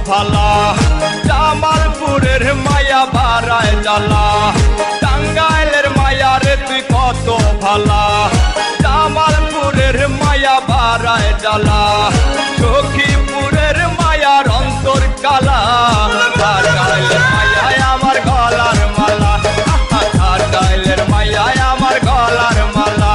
ভালা, জামালপুরের মায়া বাড়ায় জ্বালা, টাঙ্গাইলের মায়া রে তুই কত ভালা, জামালপুরের মায়া বাড়ায় জ্বালা, সখীপুরের মায়ার অন্তর কালা, টাঙ্গাইলের মায়ায় আমার গলার মালা, টাঙ্গাইলের মায়ায় আমার গলার মালা।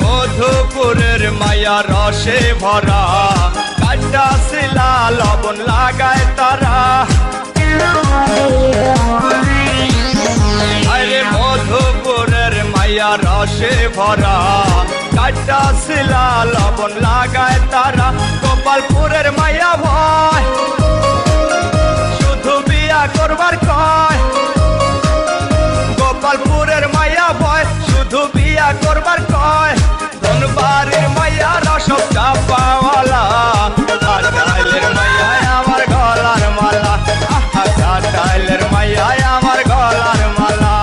মধুপুরের মায়া রসে ভরা, কাটা শিলা লবণ লাগায় তারা, আরে মধুপুরের মায়া রসে ভরা, কাটা শিলা লবণ লাগায় তারা, গোপালপুরের মায়া ভয় শুধু বিয়া করবার কয়, গোপালপুরের মায়া ভয় শুধু বিয়া করবার কয়, ধনবাড়ির মায়া রসব চাপাওয়ালা, টাঙ্গাইলের মায়ায় আমার গলার মালা, টাঙ্গাইলের মায়ায় আমার গলার মালা।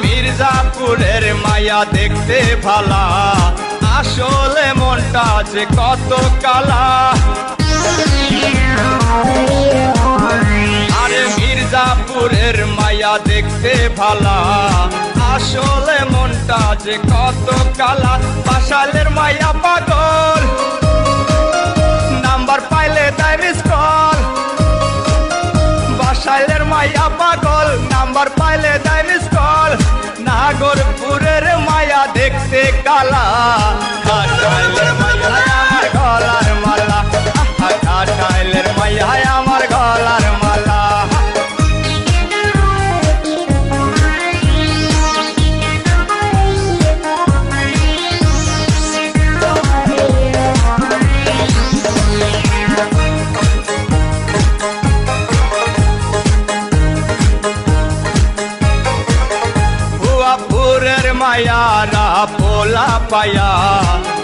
মির্জাপুরের মায়া দেখতে ভালা, আসলে মনটা যে কত কালা, আরে মির্জাপুরের মায়া দেখতে ভালা, আসলে মনটা যে কত কালা, বাসাইলের মায়া পাগল, নাম্বার পাইলে দেয় মিস কল, বাসাইলের মায়া পাগল, নাম্বার পাইলে দেয় মিস কল, নাগরপুরের মায়া দেখতে কালা, টাঙ্গাইলের মায়ায় আমার গলার মালা, টাঙ্গাইলের মায়ায় আমার গলার মালা। ভুয়াপুরের মায়ারা পোলা পায়া,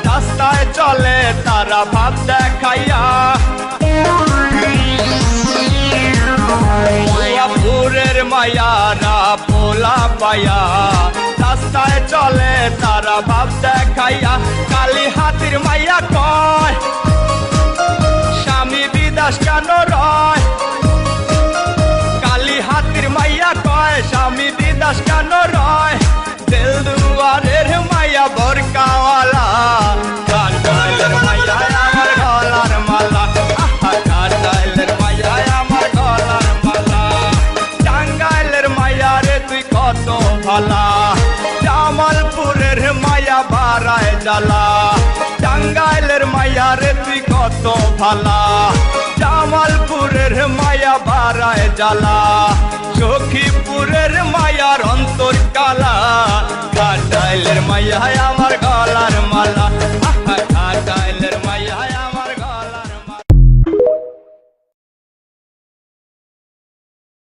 রাস্তায় চলে তারা ভাব দেখাইয়া, ভুয়াপুরের মায়ারা পোলা পায়া, রাস্তায় চলে তারা ভাব দেখাইয়া, কালী হাতির মাইয়া কয় স্বামী বিদাস কেন রয়, কালী হাতির মাইয়া কয় স্বামী বিদাস কেন রয়, দেলদুয়ারের মায়া বরকাওয়ালা, টাঙ্গাইলের মায়ায় আমার গলার মালা, টাঙ্গাইলের মায়ায় আমার গলার মালা, টাঙ্গাইলের মায়া রে তুই কত ভালা, জামালপুরের মায়া বাড়ায় জ্বালা, টাঙ্গাইলের মায়া রে তুই কত ভালা, জামালপুরের মায়া বাড়ায় জ্বালা, সখীপুরের মায়ার অন্তর কালা, টাঙ্গাইলের মায়ায় আমার গলার মালা।